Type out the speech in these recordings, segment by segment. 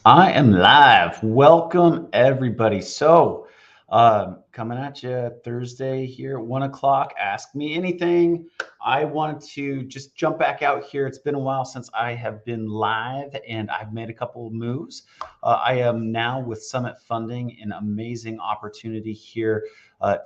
I am live. Welcome, everybody. Coming at you Thursday here at 1 o'clock. Ask me anything. I wanted to just jump back out here. It's been a while since I have been live and I've made a couple of moves. I am now with Summit Funding, an amazing opportunity here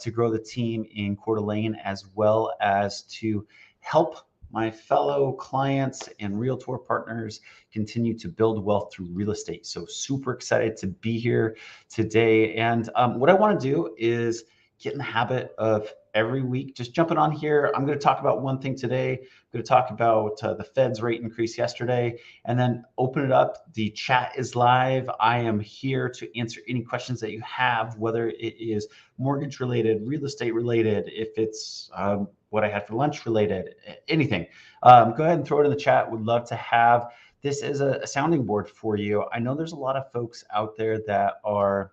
to grow the team in Coeur d'Alene as well as to help my fellow clients and realtor partners continue to build wealth through real estate. So super excited to be here today. And what I want to do is get in the habit of every week just jumping on here. I'm going to talk about one thing today. I'm going to talk about the Fed's rate increase yesterday, and then open it up. The chat is live. I am here to answer any questions that you have, whether it is mortgage related, real estate related, if it's what I had for lunch related, anything. Go ahead and throw it in the chat. Would love to have this is a sounding board for you. I know there's a lot of folks out there that are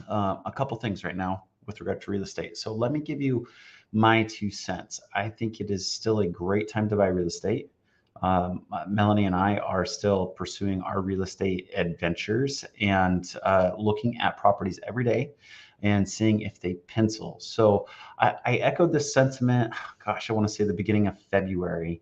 a couple things right now with regard to real estate. So let me give you my 2 cents. I think it is still a great time to buy real estate. Melanie and I are still pursuing our real estate adventures and looking at properties every day and seeing if they pencil. So I echoed this sentiment, gosh, I want to say the beginning of February.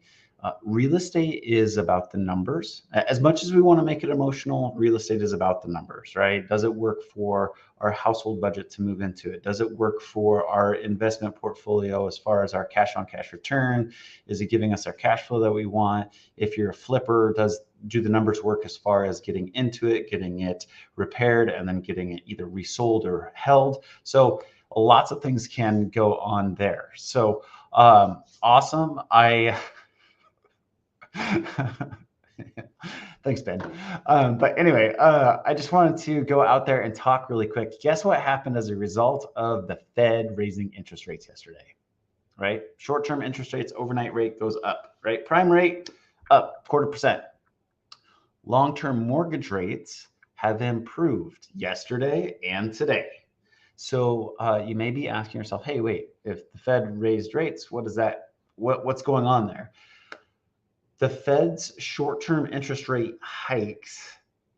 Real estate is about the numbers. As much as we want to make it emotional, real estate is about the numbers, right? Does it work for our household budget to move into it? Does it work for our investment portfolio as far as our cash on cash return? Is it giving us our cash flow that we want? If you're a flipper, do the numbers work as far as getting into it, getting it repaired, and then getting it either resold or held? So lots of things can go on there. So awesome. Thanks, Ben. But anyway, I just wanted to go out there and talk really quick. Guess what happened as a result of the Fed raising interest rates yesterday, right? Short-term interest rates, overnight rate goes up, right? Prime rate up 0.25%. Long-term mortgage rates have improved yesterday and today. So you may be asking yourself, hey, wait, if the Fed raised rates, what's going on there? The Fed's short-term interest rate hikes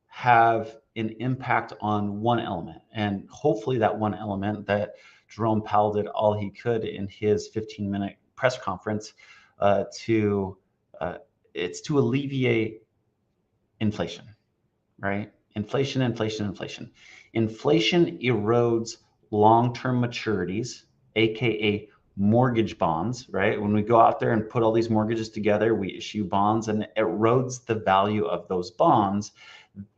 have an impact on one element, and hopefully that one element that Jerome Powell did all he could in his 15-minute press conference to it's to alleviate inflation, right? Inflation. Inflation erodes long-term maturities, aka mortgage bonds, right? When we go out there and put all these mortgages together, we issue bonds and it erodes the value of those bonds.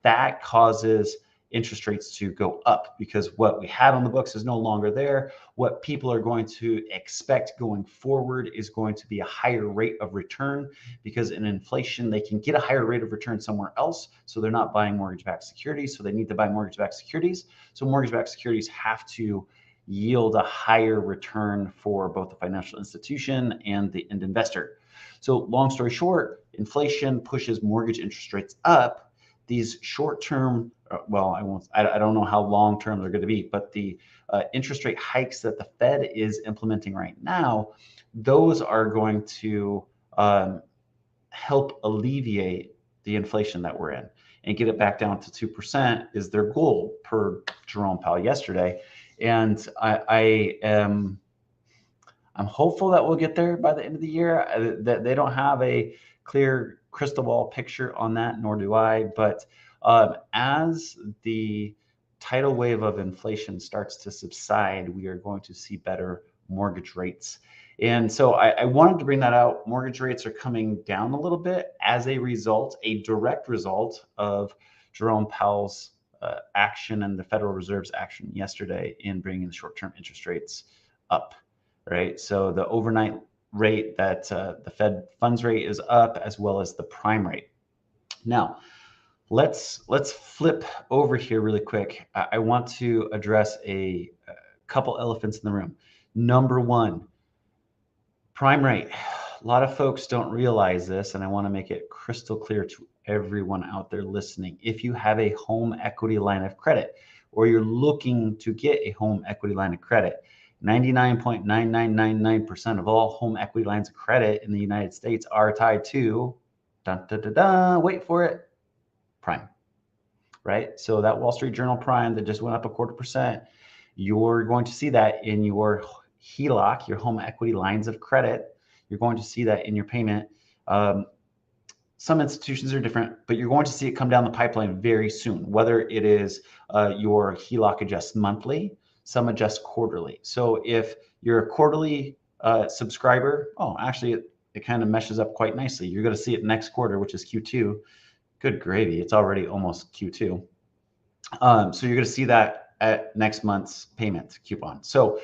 That causes interest rates to go up because what we had on the books is no longer there. What people are going to expect going forward is going to be a higher rate of return because in inflation, they can get a higher rate of return somewhere else. So they're not buying mortgage-backed securities. So they need to buy mortgage-backed securities. So mortgage-backed securities have to yield a higher return for both the financial institution and the end investor. So long story short, inflation pushes mortgage interest rates up. These short-term, I don't know how long-term they're going to be, but the interest rate hikes that the Fed is implementing right now, those are going to help alleviate the inflation that we're in and get it back down to 2% is their goal per Jerome Powell yesterday. And I'm hopeful that we'll get there by the end of the year. That they don't have a clear crystal ball picture on that, nor do I. But as the tidal wave of inflation starts to subside, we are going to see better mortgage rates. And so I wanted to bring that out. Mortgage rates are coming down a little bit as a result, a direct result of Jerome Powell's action and the Federal Reserve's action yesterday in bringing the short-term interest rates up, right? So the overnight rate that the Fed funds rate is up as well as the prime rate. Now, let's flip over here really quick. I want to address a couple elephants in the room. Number one, prime rate. A lot of folks don't realize this, and I want to make it crystal clear to everyone out there listening. If you have a home equity line of credit, or you're looking to get a home equity line of credit, 99.9999% of all home equity lines of credit in the United States are tied to, wait for it, prime. right? So that Wall Street Journal Prime that just went up 0.25%, you're going to see that in your HELOC, your home equity lines of credit. You're going to see that in your payment. Some institutions are different, but you're going to see it come down the pipeline very soon, whether it is your HELOC adjusts monthly, some adjust quarterly. So if you're a quarterly subscriber, actually, it kind of meshes up quite nicely. You're going to see it next quarter, which is Q2. Good gravy. It's already almost Q2. So you're going to see that at next month's payment coupon. So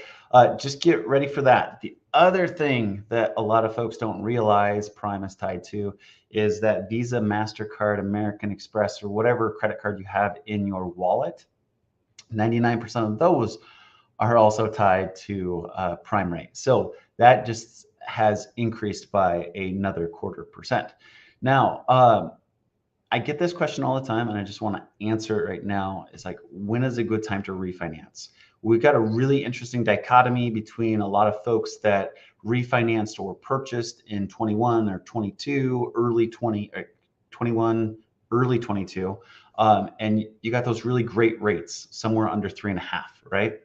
just get ready for that. The other thing that a lot of folks don't realize Prime is tied to is that Visa, MasterCard, American Express, or whatever credit card you have in your wallet, 99% of those are also tied to prime rate. So that just has increased by another 0.25%. Now, I get this question all the time, and I just want to answer it right now. It's like, when is a good time to refinance? We've got a really interesting dichotomy between a lot of folks that refinanced or purchased in 21 or 22, early 20, 21, early 22, and you got those really great rates, somewhere under 3.5, right?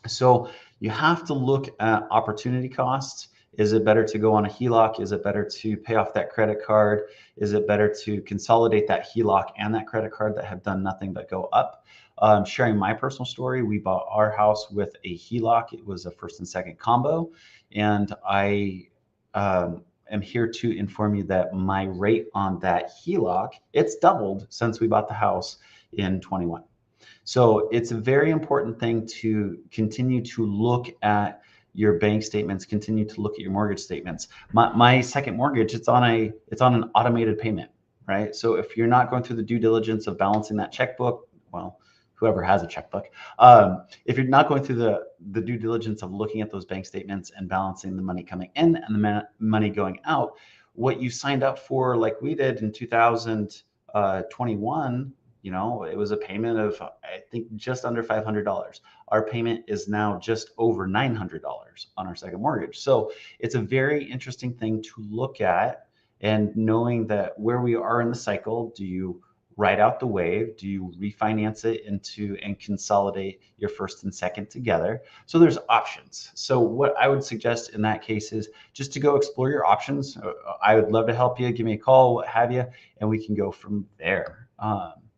So you have to look at opportunity costs. Is it better to go on a HELOC? Is it better to pay off that credit card? Is it better to consolidate that HELOC and that credit card that have done nothing but go up? Sharing my personal story, we bought our house with a HELOC. It was a first and second combo. And I am here to inform you that my rate on that HELOC, it's doubled since we bought the house in 21. So it's a very important thing to continue to look at your bank statements, continue to look at your mortgage statements. My second mortgage, it's on an automated payment, right? So if you're not going through the due diligence of balancing that checkbook, well, whoever has a checkbook, if you're not going through the due diligence of looking at those bank statements and balancing the money coming in and the money going out, what you signed up for, like we did in 2021, it was a payment of, I think, just under $500. Our payment is now just over $900 on our second mortgage. So it's a very interesting thing to look at, and knowing that where we are in the cycle, do you ride out the wave? Do you refinance it into and consolidate your first and second together? So there's options. So what I would suggest in that case is just to go explore your options. I would love to help you. Give me a call, what have you, and we can go from there.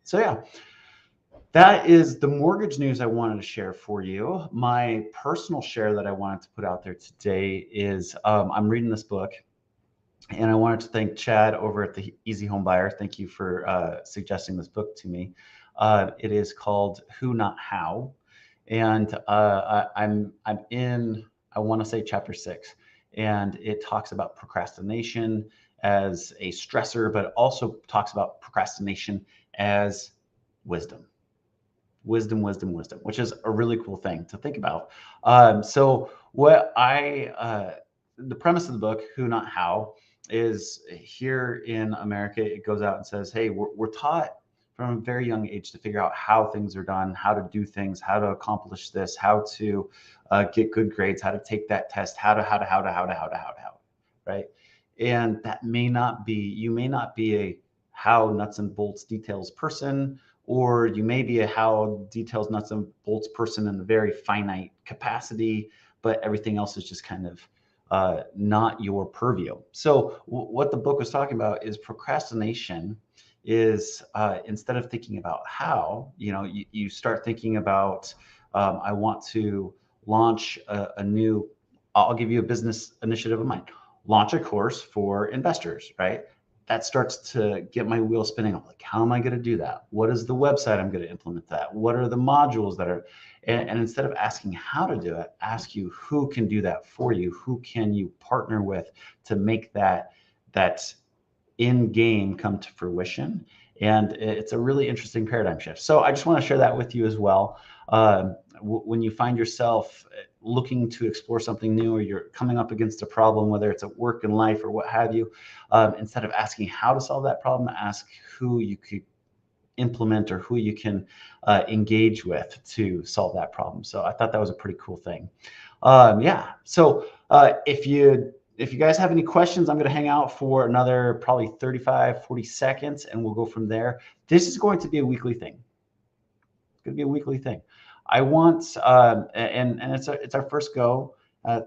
So yeah, that is the mortgage news I wanted to share for you. My personal share that I wanted to put out there today is I'm reading this book, and I wanted to thank Chad over at the Easy Home Buyer. Thank you for suggesting this book to me. It is called Who Not How, and I'm in, I want to say, chapter 6, and it talks about procrastination as a stressor, but also talks about procrastination as wisdom, which is a really cool thing to think about. So the premise of the book, Who Not How, is here in America, it goes out and says, hey, we're taught from a very young age to figure out how things are done, how to do things, how to accomplish this, how to get good grades, how to take that test, how to, right? And that may not be, you may not be a how nuts and bolts details person, or you may be a how details nuts and bolts person in a very finite capacity, but everything else is just kind of not your purview. So what the book was talking about is procrastination is instead of thinking about how, you start thinking about, I want to launch a new, I'll give you a business initiative of mine, launch a course for investors, right? That starts to get my wheel spinning. I'm like, how am I going to do that? What is the website I'm going to implement that? What are the modules that are, and instead of asking how to do it, ask you who can do that for you? Who can you partner with to make that in game come to fruition? And it's a really interesting paradigm shift. So I just want to share that with you as well. When you find yourself looking to explore something new, or you're coming up against a problem, whether it's at work and life or what have you, instead of asking how to solve that problem, ask who you could implement or who you can engage with to solve that problem. So I thought that was a pretty cool thing. Yeah. So if you guys have any questions, I'm going to hang out for another probably 35, 40 seconds, and we'll go from there. This is going to be a weekly thing. going to be a weekly thing. I want, and it's our first go.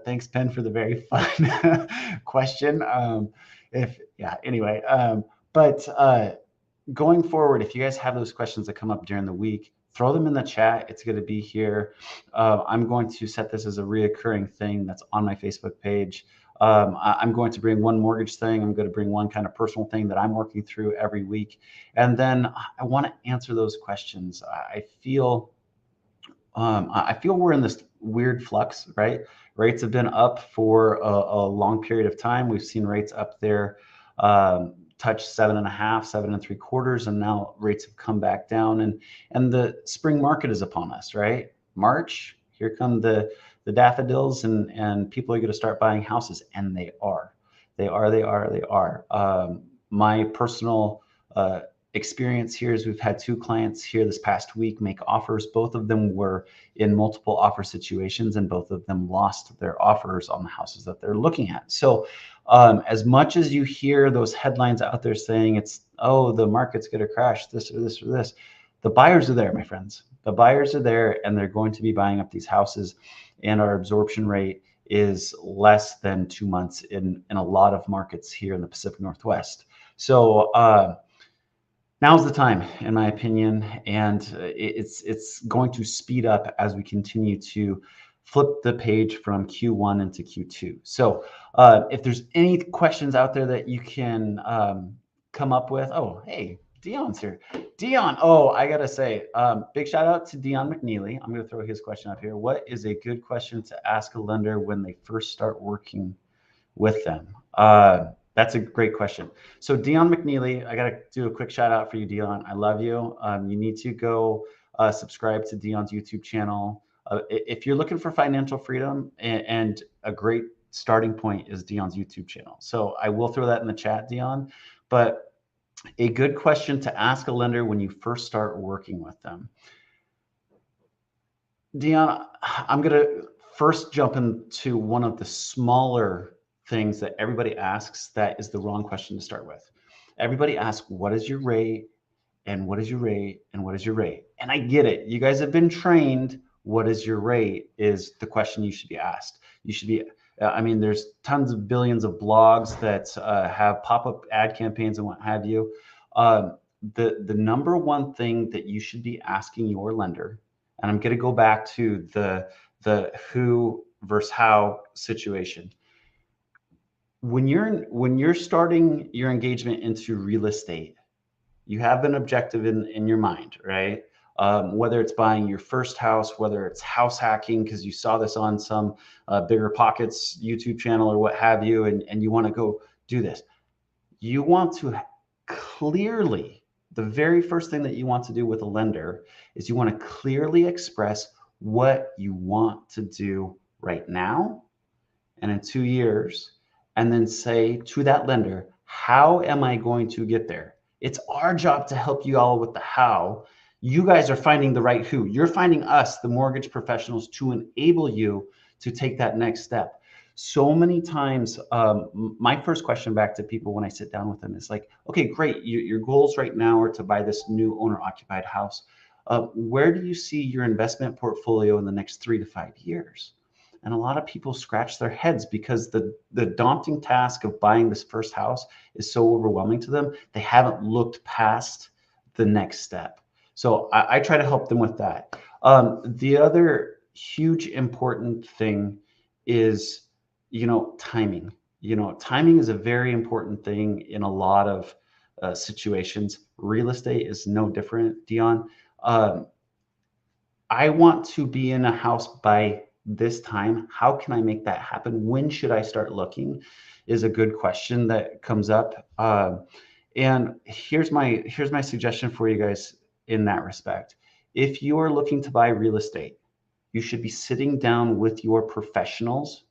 Thanks, Ben, for the very fun question. Anyway, but going forward, if you guys have those questions that come up during the week, throw them in the chat. It's going to be here. I'm going to set this as a reoccurring thing that's on my Facebook page. I'm going to bring one mortgage thing. I'm going to bring one kind of personal thing that I'm working through every week. And then I want to answer those questions. I feel we're in this weird flux, right? Rates have been up for a long period of time. We've seen rates up there, touch 7.5, 7.75, and now rates have come back down. And the spring market is upon us, right? March, here come the daffodils, and people are going to start buying houses, and they are. My personal experience here is we've had 2 clients here this past week make offers. Both of them were in multiple offer situations, and both of them lost their offers on the houses that they're looking at. So as much as you hear those headlines out there saying the market's going to crash, this or this or this, the buyers are there, my friends. The buyers are there, and they're going to be buying up these houses, and our absorption rate is less than 2 months in a lot of markets here in the Pacific Northwest. So now's the time, in my opinion, and it's going to speed up as we continue to flip the page from Q1 into Q2. So if there's any questions out there that you can come up with, oh, hey, Dion's here. Dion, I gotta say, big shout out to Dion McNeely. I'm gonna throw his question up here. What is a good question to ask a lender when they first start working with them? That's a great question. So Dion McNeely, I got to do a quick shout out for you, Dion. I love you. You need to go subscribe to Dion's YouTube channel. If you're looking for financial freedom, and a great starting point is Dion's YouTube channel. So I will throw that in the chat, Dion. But a good question to ask a lender when you first start working with them. Dion, I'm going to first jump into one of the smaller things that everybody asks that is the wrong question to start with. Everybody asks, what is your rate? And what is your rate? And what is your rate? And I get it. You guys have been trained. What is your rate is the question you should be asked. You should be, there's tons of billions of blogs that have pop-up ad campaigns and what have you. The number one thing that you should be asking your lender, and I'm going to go back to the who versus how situation. When you're starting your engagement into real estate, you have an objective in your mind, right? Whether it's buying your first house, whether it's house hacking, because you saw this on some Bigger Pockets YouTube channel or what have you, and you want to go do this. You want to clearly, the very first thing that you want to do with a lender is you want to clearly express what you want to do right now and in 2 years, and then say to that lender, how am I going to get there? It's our job to help you all with the how. You guys are finding the right who. You're finding us, the mortgage professionals, to enable you to take that next step. So many times, my first question back to people when I sit down with them is like, okay, great. Your goals right now are to buy this new owner-occupied house. Where do you see your investment portfolio in the next 3 to 5 years? And a lot of people scratch their heads because the daunting task of buying this first house is so overwhelming to them. They haven't looked past the next step. So I try to help them with that. The other huge important thing is, timing. Timing is a very important thing in a lot of situations. Real estate is no different, Dion. I want to be in a house by this time. How can I make that happen? When should I start looking is a good question that comes up. And here's my suggestion for you guys in that respect. If you are looking to buy real estate, you should be sitting down with your professionals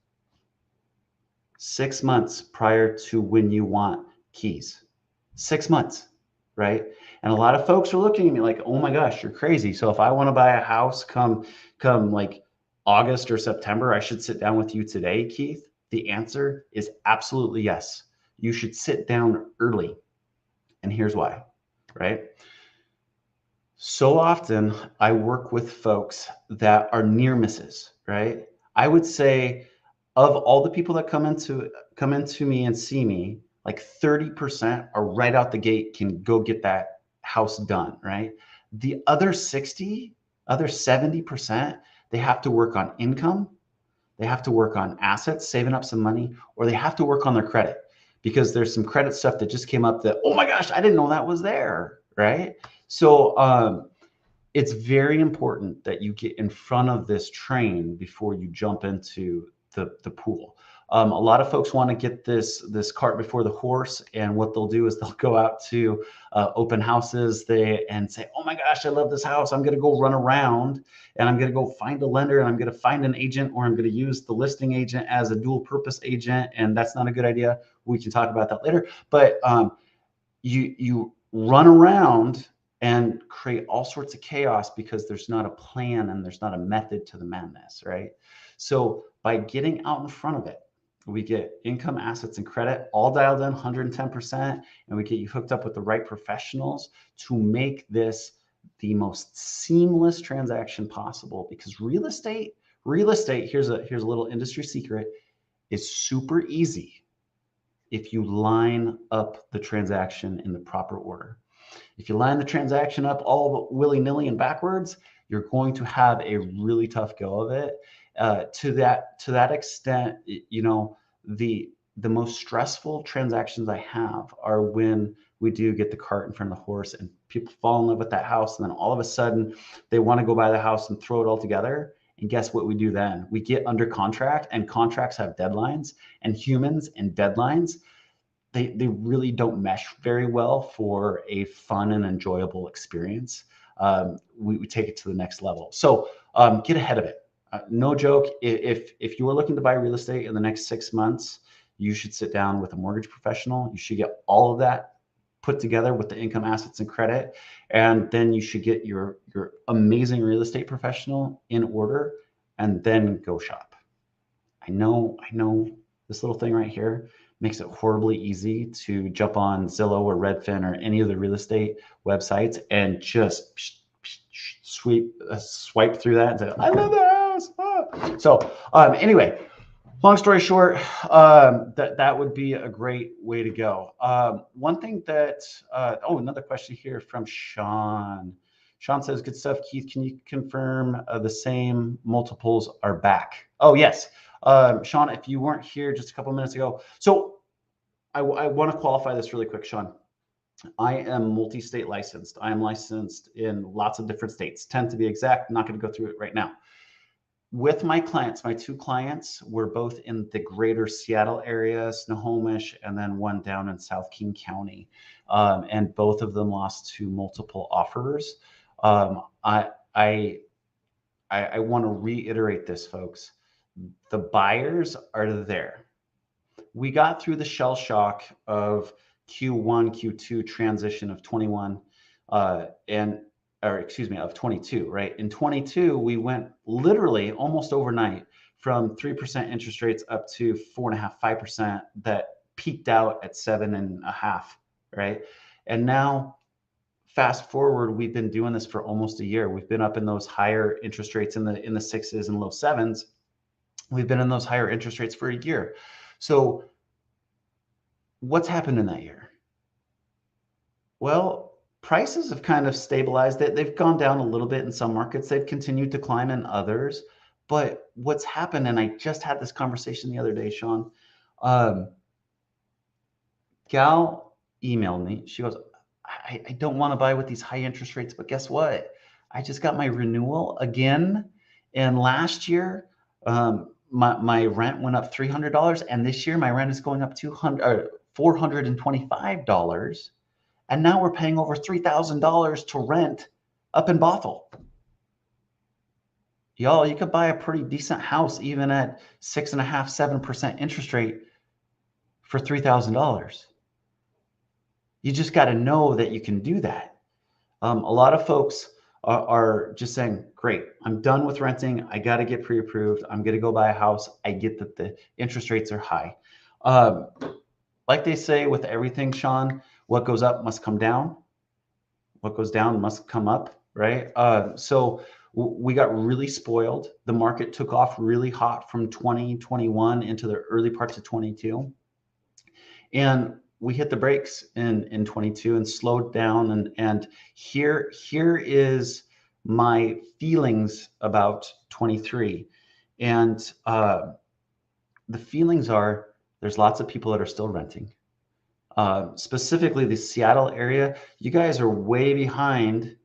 6 months prior to when you want keys. 6 months, right? And a lot of folks are looking at me like, oh my gosh, you're crazy. So if I want to buy a house come like August or September, I should sit down with you today, Keith? The answer is absolutely yes. You should sit down early. And here's why, right? So often I work with folks that are near misses, right? I would say of all the people that come into me and see me, like 30% are right out the gate can go get that house done, right? The other 60, other 70%, they have to work on income, they have to work on assets, saving up some money, or they have to work on their credit because there's some credit stuff that just came up that, oh my gosh, I didn't know that was there, right? So it's very important that you get in front of this train before you jump into the pool. A lot of folks want to get this cart before the horse, and what they'll do is they'll go out to open houses and say, "Oh my gosh, I love this house! I'm going to go run around, and I'm going to go find a lender, and I'm going to find an agent, or I'm going to use the listing agent as a dual purpose agent." And that's not a good idea. We can talk about that later. But you run around and create all sorts of chaos because there's not a plan and there's not a method to the madness, right? So by getting out in front of it, we get income, assets, and credit all dialed in 110%, and we get you hooked up with the right professionals to make this the most seamless transaction possible. Because real estate, here's a little industry secret, is super easy if you line up the transaction in the proper order. If you line the transaction up all willy-nilly and backwards, you're going to have a really tough go of it. To that extent, the most stressful transactions I have are when we do get the cart in front of the horse and people fall in love with that house, and then all of a sudden they want to go buy the house and throw it all together. And guess what we do then? We get under contract, and contracts have deadlines, and humans and deadlines, they really don't mesh very well for a fun and enjoyable experience. We take it to the next level. So get ahead of it. No joke. If you are looking to buy real estate in the next 6 months, you should sit down with a mortgage professional. You should get all of that put together with the income, assets, and credit, and then you should get your amazing real estate professional in order, and then go shop. I know this little thing right here makes it horribly easy to jump on Zillow or Redfin or any of the real estate websites and just swipe through that and say, I love the house. Ah. So anyway, long story short, that would be a great way to go. One thing that, another question here from Sean. Sean says, good stuff, Keith. Can you confirm the same multiples are back? Oh, yes. Sean, if you weren't here just a couple minutes ago. So I want to qualify this really quick, Sean. I am multi-state licensed. I am licensed in lots of different states, 10 to be exact. I'm not going to go through it right now. With my clients, my two clients were both in the greater Seattle area, Snohomish, and then one down in South King County. And both of them lost to multiple offers. I want to reiterate this, folks. The buyers are there. We got through the shell shock of Q1, Q2 transition of 21, of 22, right? In 22, we went literally almost overnight from 3% interest rates up to 4.5%, 5% that peaked out at 7.5%, right? And now, fast forward, we've been doing this for almost a year. We've been up in those higher interest rates in the sixes and low sevens. We've been in those higher interest rates for a year. So what's happened in that year? Well, prices have kind of stabilized. They've gone down a little bit in some markets. They've continued to climb in others. But what's happened, and I just had this conversation the other day, Sean, gal emailed me. She goes, I don't want to buy with these high interest rates, but guess what? I just got my renewal again. And last year, my rent went up $300, and this year my rent is going up $425, and now we're paying over $3,000 to rent up in Bothell. Y'all, you could buy a pretty decent house even at 6.5%, 7% interest rate for $3,000. You just got to know that you can do that. A lot of folks are just saying, great, I'm done with renting. I got to get pre-approved. I'm going to go buy a house. I get that the interest rates are high. Like they say with everything, Sean, what goes up must come down. what goes down must come up, right? So we got really spoiled. The market took off really hot from 2021 into the early parts of 22. And we hit the brakes in 22 and slowed down. And here is my feelings about 23. And the feelings are, there's lots of people that are still renting. Specifically the Seattle area, you guys are way behind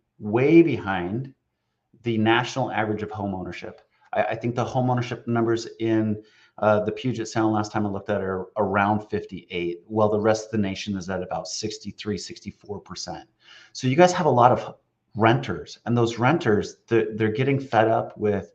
the national average of home ownership. I think the home ownership numbers in the Puget Sound last time I looked at are around 58, while the rest of the nation is at about 63, 64%. So you guys have a lot of renters, and those renters, they're getting fed up with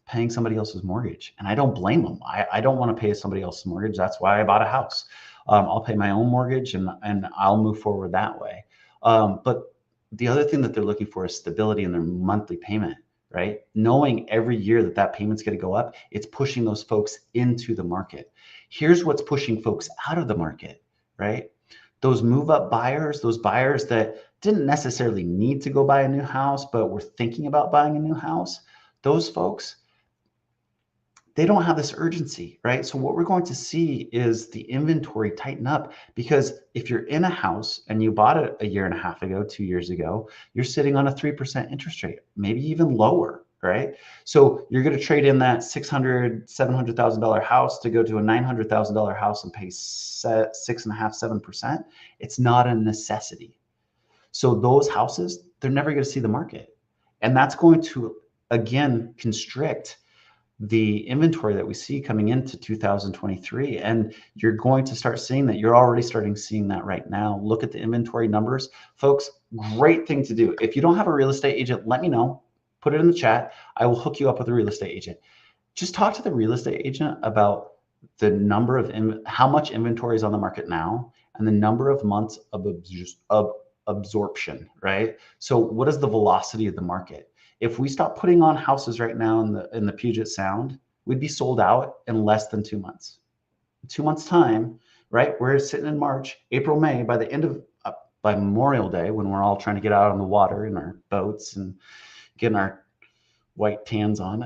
paying somebody else's mortgage. And I don't blame them. I don't want to pay somebody else's mortgage. That's why I bought a house. I'll pay my own mortgage and I'll move forward that way. But the other thing that they're looking for is stability in their monthly payment, right? Knowing every year that that payment's going to go up, it's pushing those folks into the market. Here's what's pushing folks out of the market, right? Those move up buyers, those buyers that didn't necessarily need to go buy a new house, but were thinking about buying a new house, those folks, they don't have this urgency, right? So what we're going to see is the inventory tighten up, because if you're in a house and you bought it a year and a half ago, 2 years ago, you're sitting on a 3% interest rate, maybe even lower, right? So you're going to trade in that $600,000, $700,000 house to go to a $900,000 house and pay 6.5%, 7%. It's not a necessity. So those houses, they're never going to see the market. And that's going to, again, constrict the inventory that we see coming into 2023. And you're going to start seeing that. You're already seeing that right now. Look at the inventory numbers. Folks, great thing to do. If you don't have a real estate agent, let me know. Put it in the chat. I will hook you up with a real estate agent. Just talk to the real estate agent about the number of, how much inventory is on the market now and the number of months of absorption, right? So what is the velocity of the market? If we stop putting on houses right now in the Puget Sound, we'd be sold out in less than 2 months. 2 months time, right? We're sitting in March, April, May. By the end of by Memorial Day, when we're all trying to get out on the water in our boats and getting our white tans on.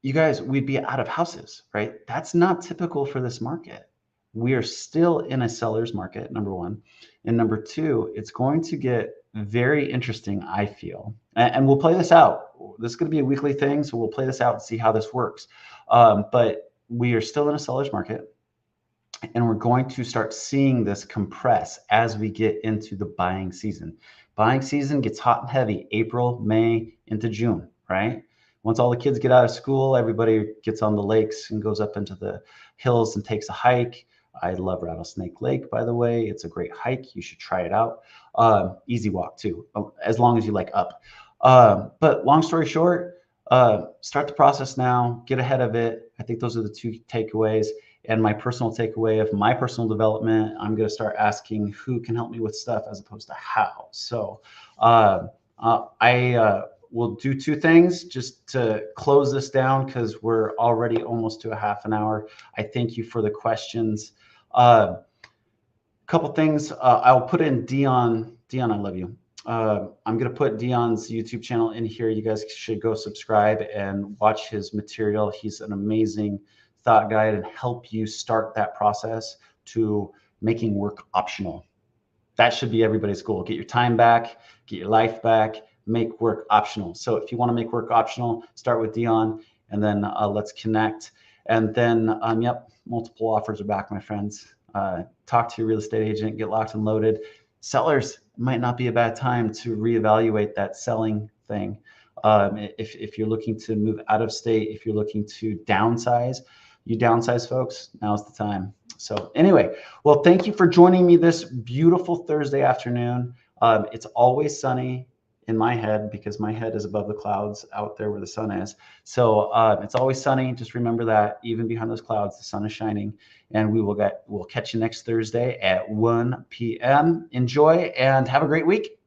You guys, we'd be out of houses, right? That's not typical for this market. We are still in a seller's market, number one. And number two, it's going to get very interesting, I feel. And we'll play this out. This is going to be a weekly thing, so we'll play this out and see how this works. But we are still in a seller's market, and we're going to start seeing this compress as we get into the buying season. Buying season gets hot and heavy, April, May, into June, right? Once all the kids get out of school, everybody gets on the lakes and goes up into the hills and takes a hike. I love Rattlesnake Lake, by the way. It's a great hike. You should try it out. Easy walk too, as long as you like up. But long story short, start the process now, get ahead of it. I think those are the two takeaways. And my personal takeaway of my personal development, I'm going to start asking who can help me with stuff as opposed to how. So I will do two things just to close this down, because we're already almost to a half an hour. I thank you for the questions. Couple things. I'll put in Dion. Dion, I love you. I'm going to put Dion's YouTube channel in here. You guys should go subscribe and watch his material. He's an amazing thought guide and help you start that process to making work optional. That should be everybody's goal. Get your time back, get your life back, make work optional. So if you want to make work optional, start with Dion, and then let's connect. And then, yep, multiple offers are back, my friends. Talk to your real estate agent, get locked and loaded. Sellers, it might not be a bad time to reevaluate that selling thing. If you're looking to move out of state, if you're looking to downsize, you downsize folks, now's the time. So anyway, well, thank you for joining me this beautiful Thursday afternoon. It's always sunny in my head, because my head is above the clouds out there where the sun is. So it's always sunny. Just remember that even behind those clouds, the sun is shining. And we'll catch you next Thursday at 1 p.m. Enjoy and have a great week.